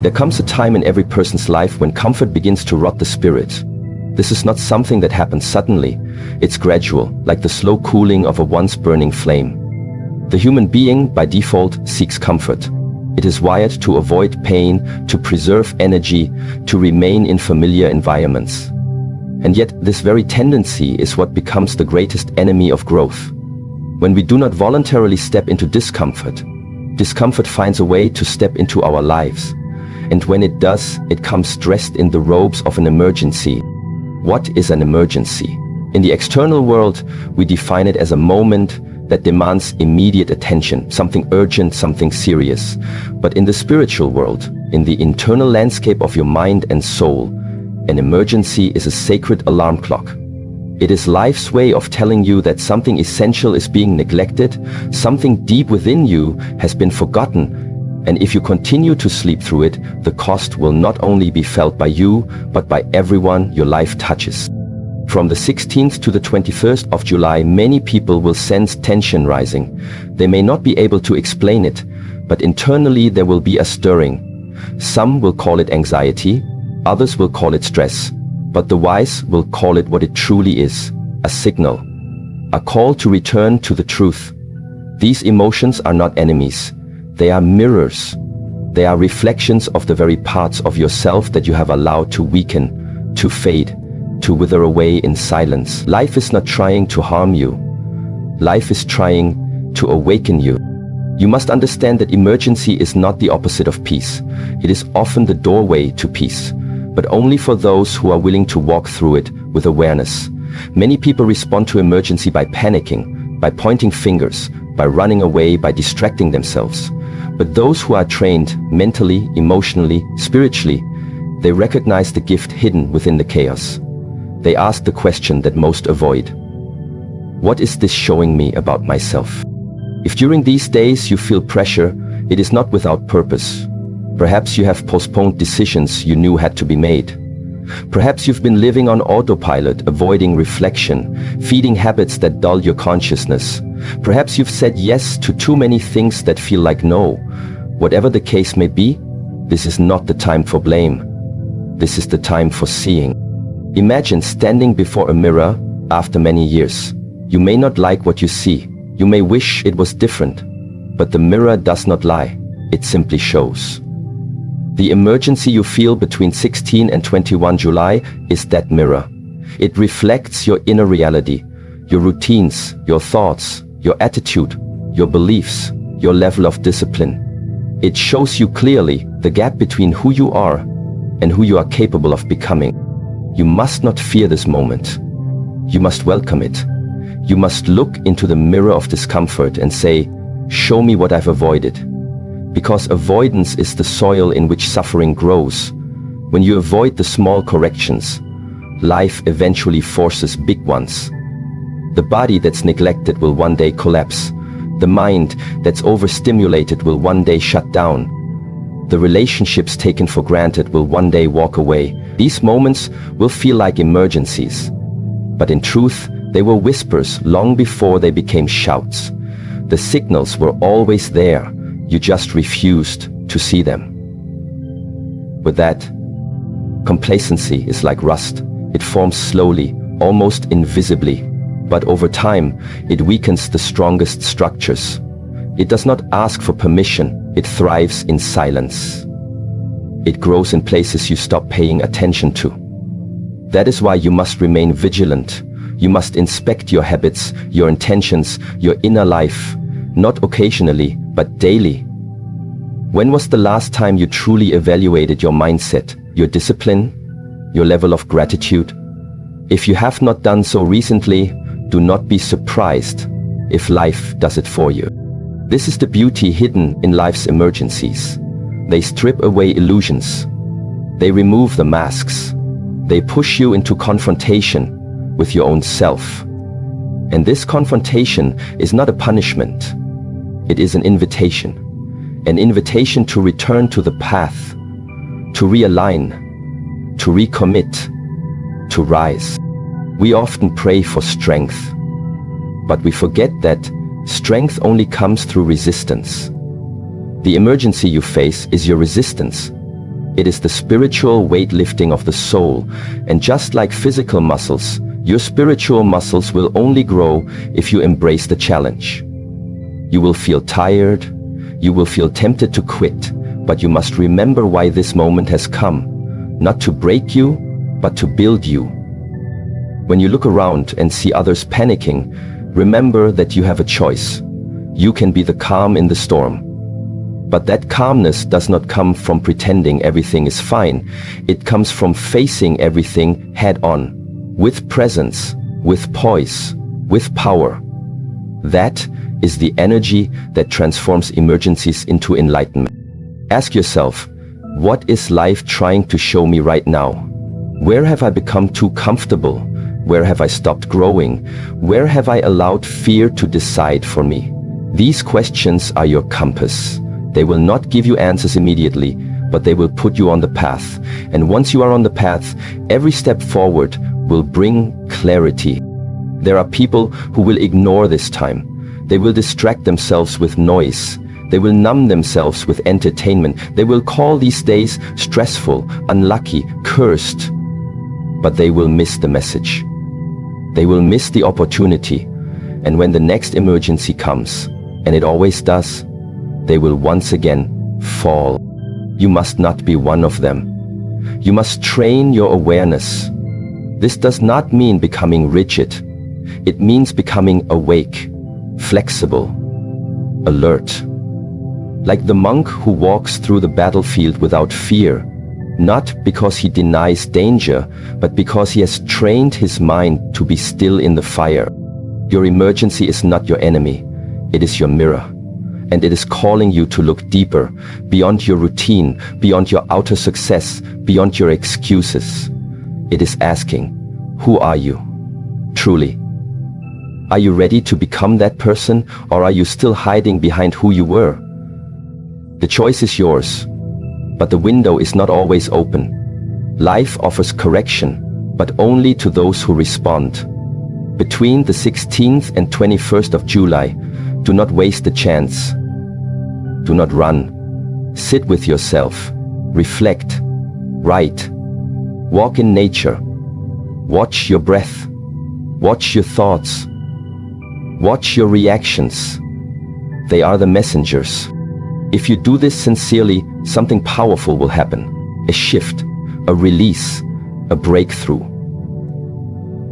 There comes a time in every person's life when comfort begins to rot the spirit. This is not something that happens suddenly. It's gradual, like the slow cooling of a once burning flame. The human being, by default, seeks comfort. It is wired to avoid pain, to preserve energy, to remain in familiar environments. And yet, this very tendency is what becomes the greatest enemy of growth. When we do not voluntarily step into discomfort, discomfort finds a way to step into our lives. And when it does, it comes dressed in the robes of an emergency. What is an emergency? In the external world, we define it as a moment that demands immediate attention, something urgent, something serious. But in the spiritual world, in the internal landscape of your mind and soul, an emergency is a sacred alarm clock. It is life's way of telling you that something essential is being neglected, something deep within you has been forgotten, and if you continue to sleep through it, the cost will not only be felt by you, but by everyone your life touches. From the 16th to the 21st of July, many people will sense tension rising. They may not be able to explain it, but internally there will be a stirring. Some will call it anxiety, others will call it stress, but the wise will call it what it truly is, a signal, a call to return to the truth. These emotions are not enemies. They are mirrors. They are reflections of the very parts of yourself that you have allowed to weaken, to fade, to wither away in silence. Life is not trying to harm you. Life is trying to awaken you. You must understand that emergency is not the opposite of peace. It is often the doorway to peace, but only for those who are willing to walk through it with awareness. Many people respond to emergency by panicking, by pointing fingers, by running away, by distracting themselves. But those who are trained mentally, emotionally, spiritually, they recognize the gift hidden within the chaos. They ask the question that most avoid. What is this showing me about myself? If during these days you feel pressure, it is not without purpose. Perhaps you have postponed decisions you knew had to be made. Perhaps you've been living on autopilot, avoiding reflection, feeding habits that dull your consciousness. Perhaps you've said yes to too many things that feel like no. Whatever the case may be, this is not the time for blame. This is the time for seeing. Imagine standing before a mirror after many years. You may not like what you see. You may wish it was different. But the mirror does not lie. It simply shows. The emergency you feel between 16 and 21 July is that mirror. It reflects your inner reality, your routines, your thoughts, your attitude, your beliefs, your level of discipline. It shows you clearly the gap between who you are and who you are capable of becoming. You must not fear this moment. You must welcome it. You must look into the mirror of discomfort and say, show me what I've avoided. Because avoidance is the soil in which suffering grows. When you avoid the small corrections, life eventually forces big ones. The body that's neglected will one day collapse. The mind that's overstimulated will one day shut down. The relationships taken for granted will one day walk away. These moments will feel like emergencies. But in truth, they were whispers long before they became shouts. The signals were always there. You just refused to see them. With that, complacency is like rust. It forms slowly, almost invisibly. But over time, it weakens the strongest structures. It does not ask for permission. It thrives in silence. It grows in places you stop paying attention to. That is why you must remain vigilant. You must inspect your habits, your intentions, your inner life, not occasionally, but daily. When was the last time you truly evaluated your mindset, your discipline, your level of gratitude? If you have not done so recently, do not be surprised if life does it for you. This is the beauty hidden in life's emergencies. They strip away illusions. They remove the masks. They push you into confrontation with your own self. And this confrontation is not a punishment. It is an invitation to return to the path, to realign, to recommit, to rise. We often pray for strength, but we forget that strength only comes through resistance. The emergency you face is your resistance. It is the spiritual weightlifting of the soul, and just like physical muscles, your spiritual muscles will only grow if you embrace the challenge. You will feel tired, you will feel tempted to quit, but you must remember why this moment has come, not to break you, but to build you. When you look around and see others panicking, remember that you have a choice. You can be the calm in the storm. But that calmness does not come from pretending everything is fine. It comes from facing everything head on, with presence, with poise, with power. That is the energy that transforms emergencies into enlightenment. Ask yourself, what is life trying to show me right now? Where have I become too comfortable? Where have I stopped growing? Where have I allowed fear to decide for me? These questions are your compass. They will not give you answers immediately, but they will put you on the path. And once you are on the path, every step forward will bring clarity. There are people who will ignore this time. They will distract themselves with noise. They will numb themselves with entertainment. They will call these days stressful, unlucky, cursed. But they will miss the message. They will miss the opportunity. And when the next emergency comes, and it always does, they will once again fall. You must not be one of them. You must train your awareness. This does not mean becoming rigid. It means becoming awake, flexible, alert. Like the monk who walks through the battlefield without fear, not because he denies danger, but because he has trained his mind to be still in the fire. Your emergency is not your enemy. It is your mirror. And it is calling you to look deeper, beyond your routine, beyond your outer success, beyond your excuses. It is asking, who are you, truly? Are you ready to become that person, or are you still hiding behind who you were? The choice is yours, but the window is not always open. Life offers correction, but only to those who respond. Between the 16th and 21st of July, do not waste the chance. Do not run. Sit with yourself. Reflect. Write. Walk in nature. Watch your breath. Watch your thoughts. Watch your reactions. They are the messengers. If you do this sincerely, something powerful will happen. A shift, a release, a breakthrough.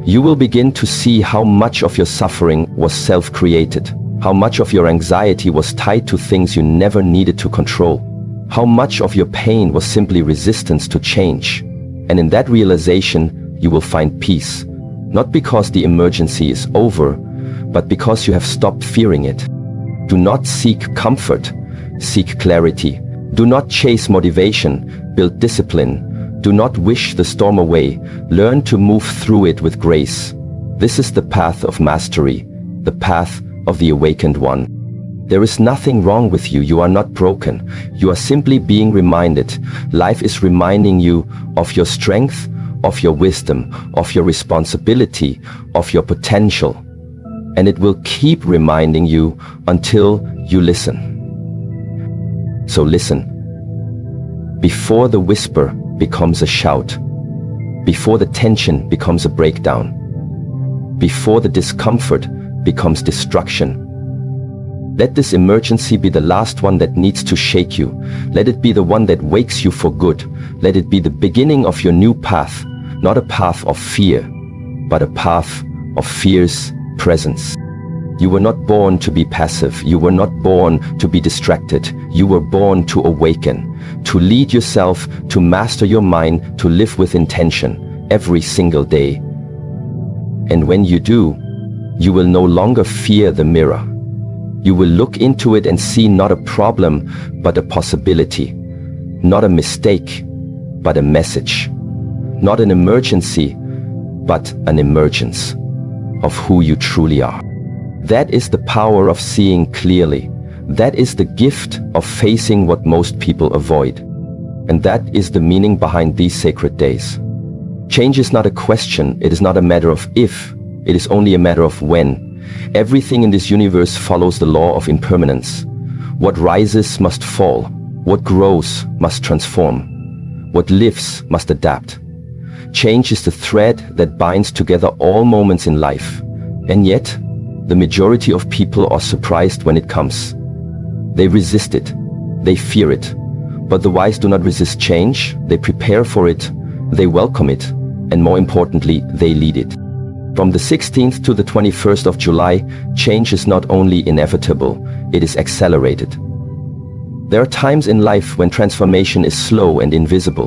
You will begin to see how much of your suffering was self-created. How much of your anxiety was tied to things you never needed to control. How much of your pain was simply resistance to change. And in that realization, you will find peace. Not because the emergency is over, but because you have stopped fearing it. Do not seek comfort, seek clarity. Do not chase motivation, build discipline. Do not wish the storm away. Learn to move through it with grace. This is the path of mastery, the path of the awakened one. There is nothing wrong with you. You are not broken. You are simply being reminded. Life is reminding you of your strength, of your wisdom, of your responsibility, of your potential. And it will keep reminding you until you listen. So listen. Before the whisper becomes a shout, before the tension becomes a breakdown, before the discomfort becomes destruction. Let this emergency be the last one that needs to shake you. Let it be the one that wakes you for good. Let it be the beginning of your new path, not a path of fear, but a path of fierce presence. You were not born to be passive. You were not born to be distracted. You were born to awaken, to lead yourself, to master your mind, to live with intention every single day. And when you do, you will no longer fear the mirror. You will look into it and see not a problem, but a possibility. Not a mistake, but a message. Not an emergency, but an emergence of who you truly are. That is the power of seeing clearly. That is the gift of facing what most people avoid. And that is the meaning behind these sacred days. Change is not a question. It is not a matter of if. It is only a matter of when. Everything in this universe follows the law of impermanence. What rises must fall. What grows must transform. What lives must adapt. Change is the thread that binds together all moments in life. And yet, the majority of people are surprised when it comes. They resist it. They fear it. But the wise do not resist change. They prepare for it. They welcome it. And more importantly, they lead it. From the 16th to the 21st of July, change is not only inevitable, it is accelerated. There are times in life when transformation is slow and invisible.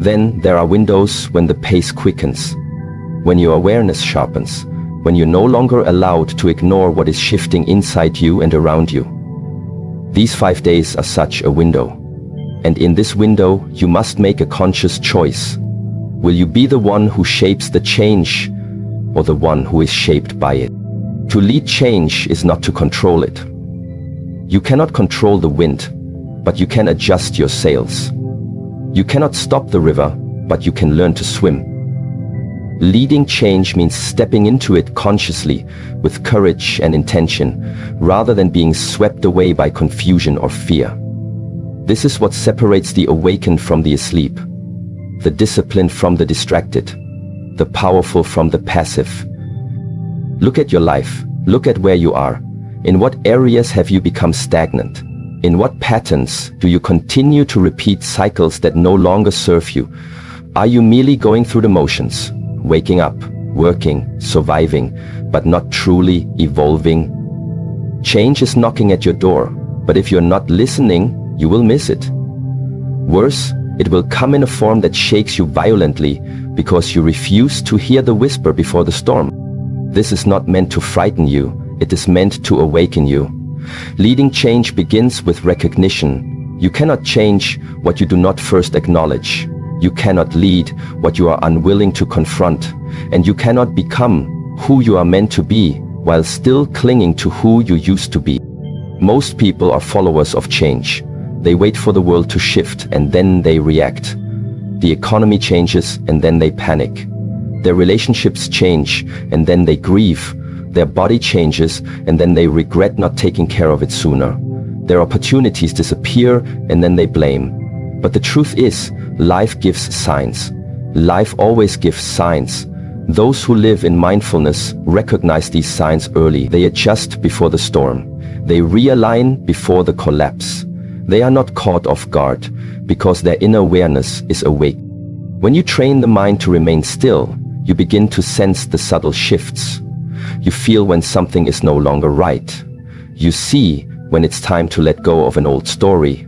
Then there are windows when the pace quickens, when your awareness sharpens, when you're no longer allowed to ignore what is shifting inside you and around you. These 5 days are such a window. And in this window, you must make a conscious choice. Will you be the one who shapes the change, or the one who is shaped by it? To lead change is not to control it. You cannot control the wind, but you can adjust your sails. You cannot stop the river, but you can learn to swim. Leading change means stepping into it consciously, with courage and intention, rather than being swept away by confusion or fear. This is what separates the awakened from the asleep, the disciplined from the distracted, the powerful from the passive. Look at your life. Look at where you are. In what areas have you become stagnant? In what patterns do you continue to repeat cycles that no longer serve you? Are you merely going through the motions, waking up, working, surviving, but not truly evolving? Change is knocking at your door, but if you're not listening, you will miss it. Worse, it will come in a form that shakes you violently because you refuse to hear the whisper before the storm. This is not meant to frighten you, it is meant to awaken you. Leading change begins with recognition. You cannot change what you do not first acknowledge. You cannot lead what you are unwilling to confront. And you cannot become who you are meant to be while still clinging to who you used to be. Most people are followers of change. They wait for the world to shift and then they react. The economy changes and then they panic. Their relationships change and then they grieve. Their body changes and then they regret not taking care of it sooner. Their opportunities disappear and then they blame. But the truth is, life gives signs. Life always gives signs. Those who live in mindfulness recognize these signs early. They adjust before the storm. They realign before the collapse. They are not caught off guard because their inner awareness is awake. When you train the mind to remain still, you begin to sense the subtle shifts. You feel when something is no longer right. You see when it's time to let go of an old story.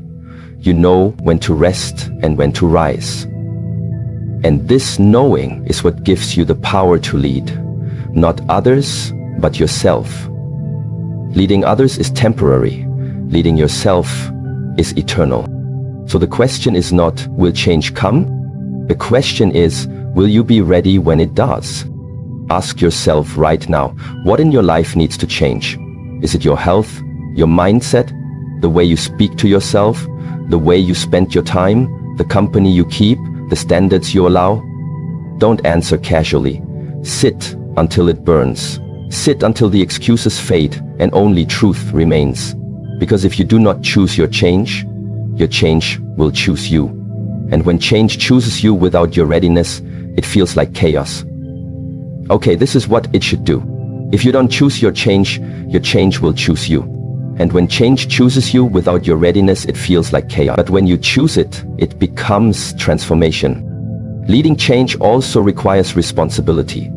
You know when to rest and when to rise. And this knowing is what gives you the power to lead. Not others, but yourself. Leading others is temporary. Leading yourself is eternal. So the question is not, will change come? The question is, will you be ready when it does? Ask yourself right now, what in your life needs to change? Is it your health, your mindset, the way you speak to yourself, the way you spend your time, the company you keep, the standards you allow? Don't answer casually. Sit until it burns. Sit until the excuses fade and only truth remains. Because if you do not choose your change will choose you. And when change chooses you without your readiness, it feels like chaos. Okay, this is what it should do. If you don't choose your change will choose you. And when change chooses you without your readiness, it feels like chaos. But when you choose it, it becomes transformation. Leading change also requires responsibility.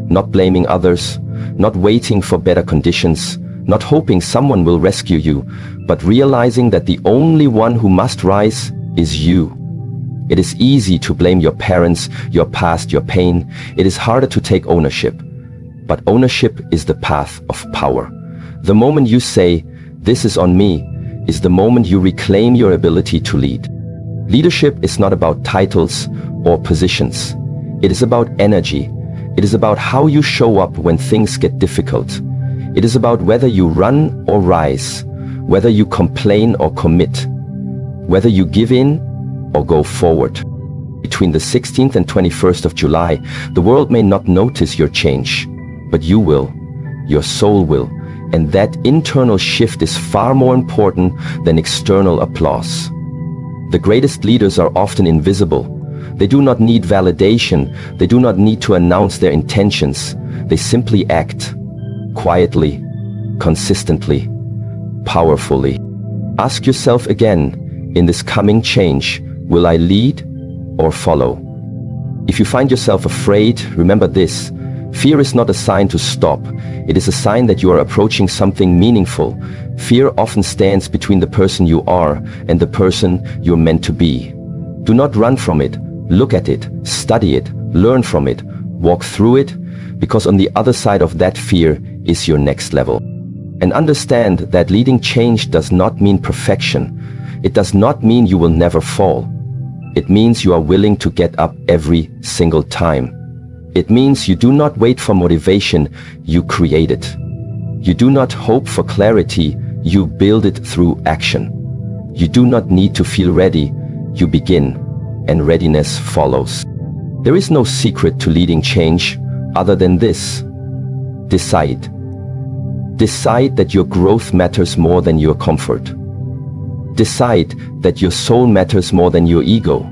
Not blaming others, not waiting for better conditions, not hoping someone will rescue you, but realizing that the only one who must rise is you. It is easy to blame your parents, your past, your pain. It is harder to take ownership. But ownership is the path of power. The moment you say, "This is on me," is the moment you reclaim your ability to lead. Leadership is not about titles or positions. It is about energy. It is about how you show up when things get difficult. It is about whether you run or rise, whether you complain or commit, whether you give in or go forward. Between the 16th and 21st of July, the world may not notice your change, but you will, your soul will, and that internal shift is far more important than external applause. The greatest leaders are often invisible. They do not need validation. They do not need to announce their intentions. They simply act quietly, consistently, powerfully. Ask yourself again, in this coming change, will I lead or follow? If you find yourself afraid, remember this. Fear is not a sign to stop. It is a sign that you are approaching something meaningful. Fear often stands between the person you are and the person you're meant to be. Do not run from it. Look at it, study it, learn from it, walk through it, because on the other side of that fear is your next level. And understand that leading change does not mean perfection. It does not mean you will never fall. It means you are willing to get up every single time. It means you do not wait for motivation, you create it. You do not hope for clarity, you build it through action. You do not need to feel ready, you begin, and readiness follows. There is no secret to leading change other than this. Decide. Decide that your growth matters more than your comfort. Decide that your soul matters more than your ego.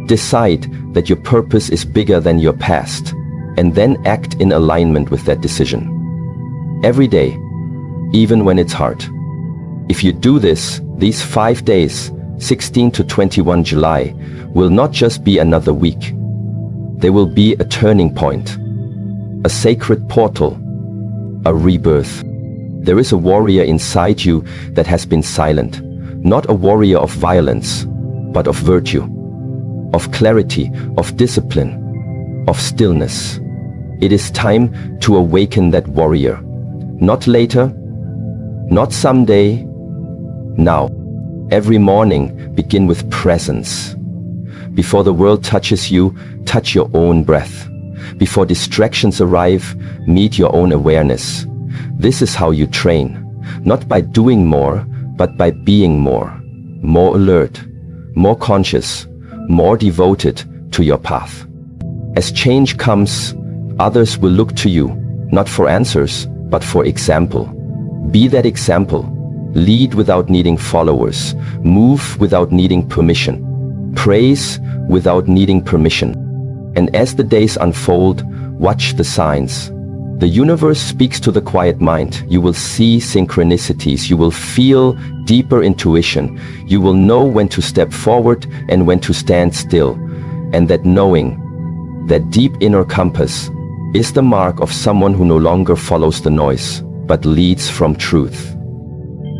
Decide that your purpose is bigger than your past, and then act in alignment with that decision. Every day, even when it's hard. If you do this, these 5 days, 16 to 21 July, will not just be another week. They will be a turning point, a sacred portal, a rebirth. There is a warrior inside you that has been silent, not a warrior of violence, but of virtue, of clarity, of discipline, of stillness. It is time to awaken that warrior. Not later, not someday, now. Every morning, begin with presence. Before the world touches you, touch your own breath. Before distractions arrive, meet your own awareness. This is how you train, not by doing more, but by being more alert, more conscious, more devoted to your path. As change comes, others will look to you, not for answers, but for example. Be that example. Lead without needing followers. Move without needing permission. Praise without needing permission. And as the days unfold, watch the signs. The universe speaks to the quiet mind. You will see synchronicities. You will feel deeper intuition. You will know when to step forward and when to stand still. And that knowing, that deep inner compass, is the mark of someone who no longer follows the noise, but leads from truth.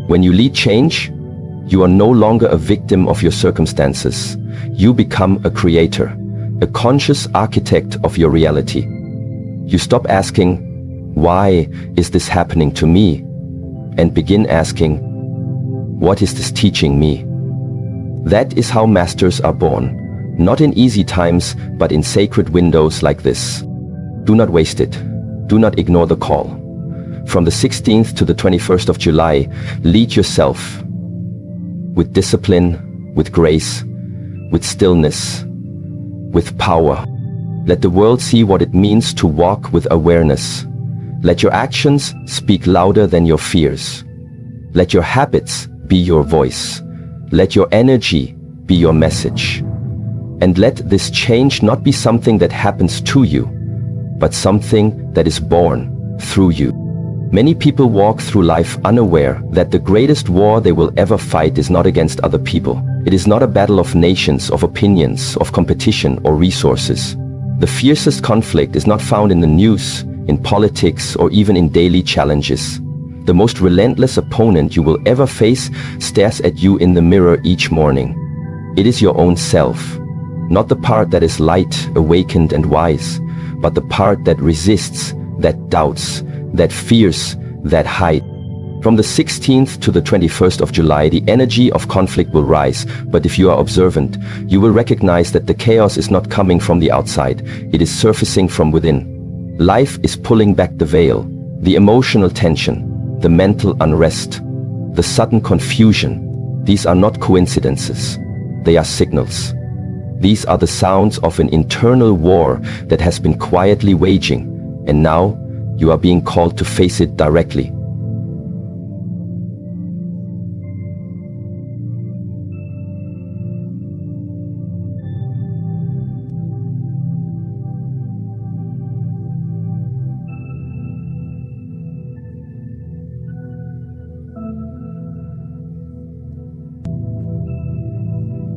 When you lead change, you are no longer a victim of your circumstances. You become a creator, a conscious architect of your reality. You stop asking, why is this happening to me? And begin asking, what is this teaching me? That is how masters are born, not in easy times, but in sacred windows like this. Do not waste it. Do not ignore the call. From the 16th to the 21st of July, lead yourself with discipline, with grace, with stillness, with power. Let the world see what it means to walk with awareness. Let your actions speak louder than your fears. Let your habits be your voice. Let your energy be your message. And let this change not be something that happens to you, but something that is born through you. Many people walk through life unaware that the greatest war they will ever fight is not against other people. It is not a battle of nations, of opinions, of competition or resources. The fiercest conflict is not found in the news, in politics, or even in daily challenges. The most relentless opponent you will ever face stares at you in the mirror each morning. It is your own self, not the part that is light, awakened, and wise, but the part that resists, that doubts, that fears, that hides. From the 16th to the 21st of July, the energy of conflict will rise, but if you are observant, you will recognize that the chaos is not coming from the outside, it is surfacing from within. Life is pulling back the veil, the emotional tension, the mental unrest, the sudden confusion. These are not coincidences, they are signals. These are the sounds of an internal war that has been quietly waging, and now you are being called to face it directly.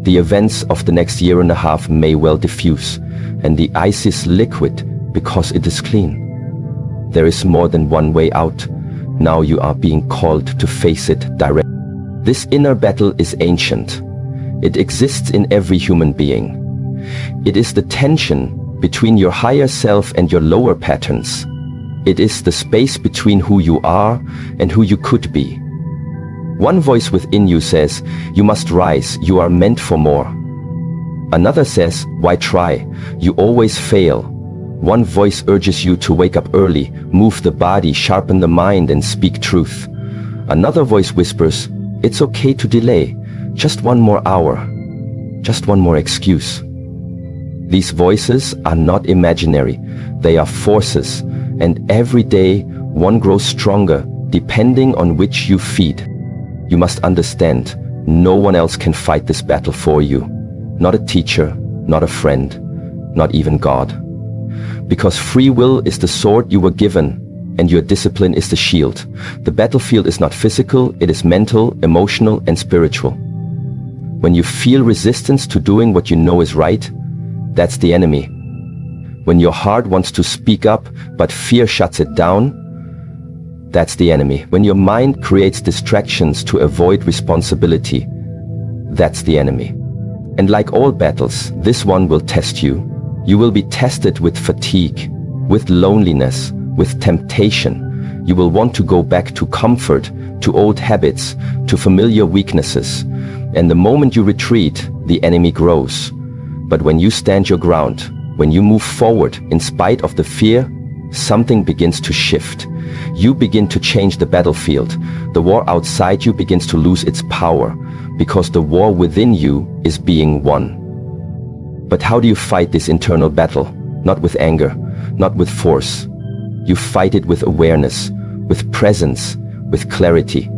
The events of the next year and a half may well diffuse, and the ice is liquid because it is clean. There is more than one way out. Now you are being called to face it directly. This inner battle is ancient. It exists in every human being. It is the tension between your higher self and your lower patterns. It is the space between who you are and who you could be. One voice within you says, you must rise, you are meant for more. Another says, why try? You always fail. One voice urges you to wake up early, move the body, sharpen the mind, and speak truth. Another voice whispers, it's okay to delay, just one more hour, just one more excuse. These voices are not imaginary, they are forces, and every day one grows stronger depending on which you feed. You must understand, no one else can fight this battle for you. Not a teacher, not a friend, not even God. Because free will is the sword you were given, and your discipline is the shield. The battlefield is not physical, it is mental, emotional, and spiritual. When you feel resistance to doing what you know is right, that's the enemy. When your heart wants to speak up, but fear shuts it down, that's the enemy. When your mind creates distractions to avoid responsibility, that's the enemy. And like all battles, this one will test you. You will be tested with fatigue, with loneliness, with temptation. You will want to go back to comfort, to old habits, to familiar weaknesses. And the moment you retreat, the enemy grows. But when you stand your ground, when you move forward in spite of the fear, something begins to shift. You begin to change the battlefield. The war outside you begins to lose its power, because the war within you is being won. But how do you fight this internal battle? Not with anger, not with force. You fight it with awareness, with presence, with clarity.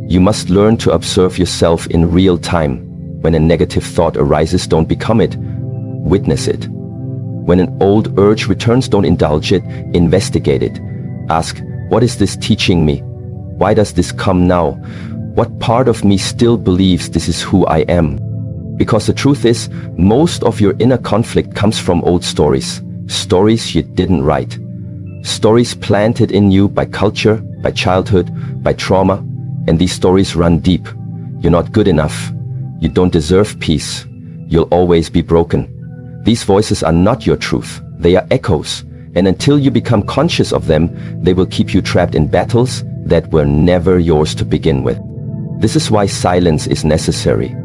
You must learn to observe yourself in real time. When a negative thought arises, don't become it. Witness it. When an old urge returns, don't indulge it, investigate it. Ask, what is this teaching me? Why does this come now? What part of me still believes this is who I am? Because the truth is, most of your inner conflict comes from old stories. Stories you didn't write. Stories planted in you by culture, by childhood, by trauma. And these stories run deep. You're not good enough. You don't deserve peace. You'll always be broken. These voices are not your truth. They are echoes. And until you become conscious of them, they will keep you trapped in battles that were never yours to begin with. This is why silence is necessary.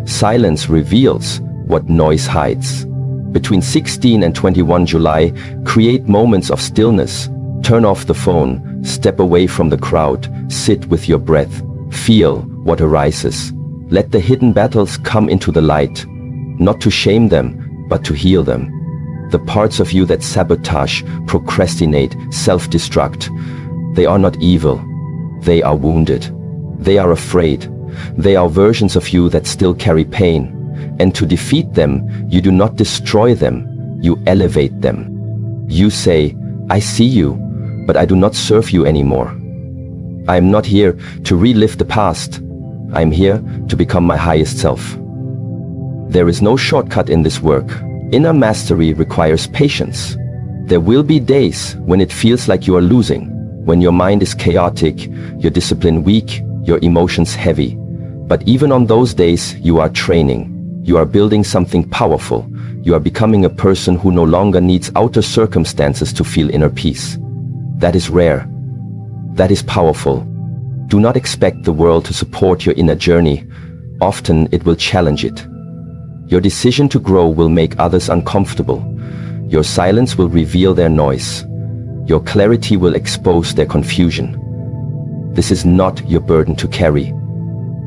Silence reveals what noise hides. Between 16 and 21 July, create moments of stillness. Turn off the phone, step away from the crowd, sit with your breath, feel what arises. Let the hidden battles come into the light, not to shame them, but to heal them. The parts of you that sabotage, procrastinate, self-destruct, they are not evil. They are wounded. They are afraid. They are versions of you that still carry pain. And to defeat them, you do not destroy them, you elevate them. You say, I see you, but I do not serve you anymore. I am not here to relive the past. I am here to become my highest self. There is no shortcut in this work. Inner mastery requires patience. There will be days when it feels like you are losing, when your mind is chaotic, your discipline weak, your emotions heavy. But even on those days, you are training. You are building something powerful. You are becoming a person who no longer needs outer circumstances to feel inner peace. That is rare. That is powerful. Do not expect the world to support your inner journey. Often it will challenge it. Your decision to grow will make others uncomfortable. Your silence will reveal their noise. Your clarity will expose their confusion. This is not your burden to carry.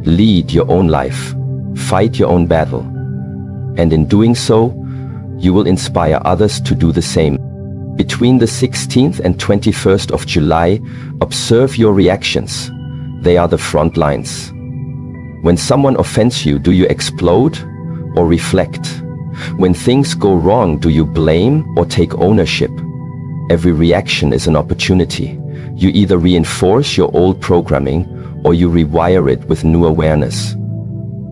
Lead your own life. Fight your own battle. And in doing so, you will inspire others to do the same. Between the 16th and 21st of July, observe your reactions. They are the front lines. When someone offends you, do you explode or reflect? When things go wrong, do you blame or take ownership? Every reaction is an opportunity. You either reinforce your old programming or you rewire it with new awareness.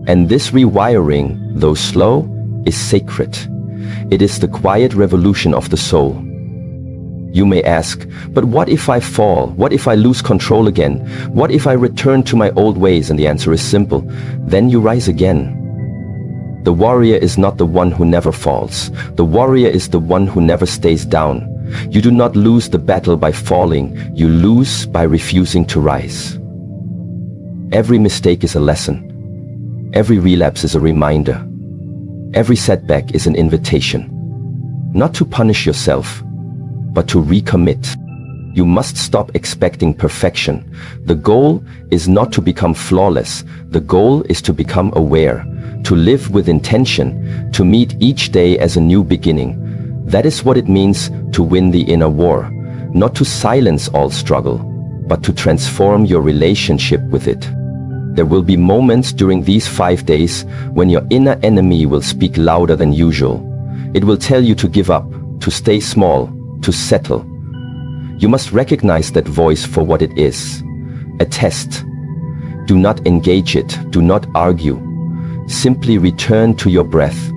And this rewiring, though slow, is sacred. It is the quiet revolution of the soul. You may ask, but what if I fall? What if I lose control again? What if I return to my old ways? And the answer is simple. Then you rise again. The warrior is not the one who never falls. The warrior is the one who never stays down. You do not lose the battle by falling. You lose by refusing to rise. Every mistake is a lesson. Every relapse is a reminder. Every setback is an invitation. Not to punish yourself, but to recommit. You must stop expecting perfection. The goal is not to become flawless. The goal is to become aware, to live with intention, to meet each day as a new beginning. That is what it means to win the inner war. Not to silence all struggle, but to transform your relationship with it. There will be moments during these 5 days when your inner enemy will speak louder than usual. It will tell you to give up, to stay small, to settle. You must recognize that voice for what it is, a test. Do not engage it, do not argue. Simply return to your breath,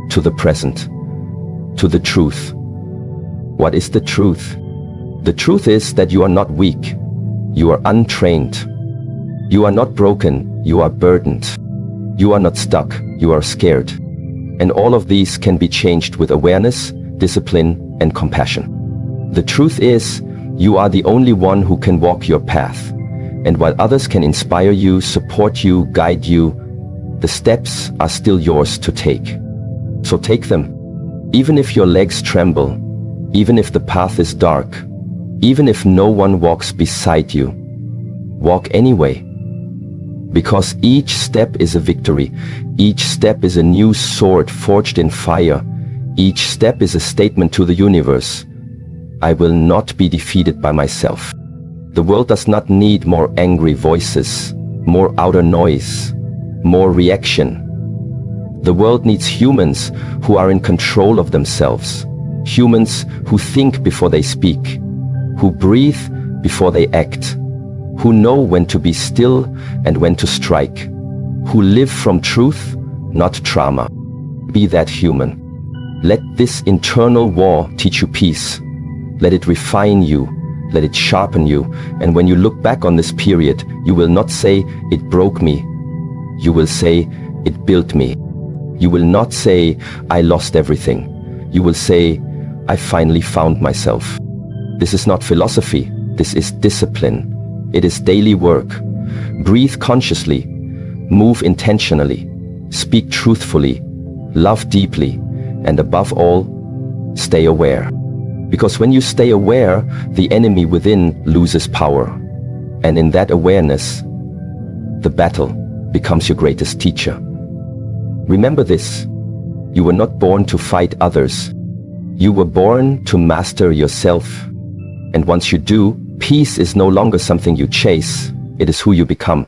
to the present, to the truth. What is the truth? The truth is that you are not weak. You are untrained. You are not broken, you are burdened. You are not stuck, you are scared. And all of these can be changed with awareness, discipline, and compassion. The truth is, you are the only one who can walk your path. And while others can inspire you, support you, guide you, the steps are still yours to take. So take them. Even if your legs tremble, even if the path is dark, even if no one walks beside you, walk anyway. Because each step is a victory. Each step is a new sword forged in fire. Each step is a statement to the universe. I will not be defeated by myself. The world does not need more angry voices, more outer noise, more reaction. The world needs humans who are in control of themselves. Humans who think before they speak, who breathe before they act, who know when to be still and when to strike, who live from truth, not trauma. Be that human. Let this internal war teach you peace. Let it refine you. Let it sharpen you. And when you look back on this period, you will not say, it broke me. You will say, it built me. You will not say, I lost everything. You will say, I finally found myself. This is not philosophy. This is discipline. It is daily work. Breathe consciously. Move intentionally. Speak truthfully. Love deeply. And above all, stay aware. Because when you stay aware, the enemy within loses power. And in that awareness, the battle becomes your greatest teacher. Remember this. You were not born to fight others. You were born to master yourself. And once you do, peace is no longer something you chase. It is who you become.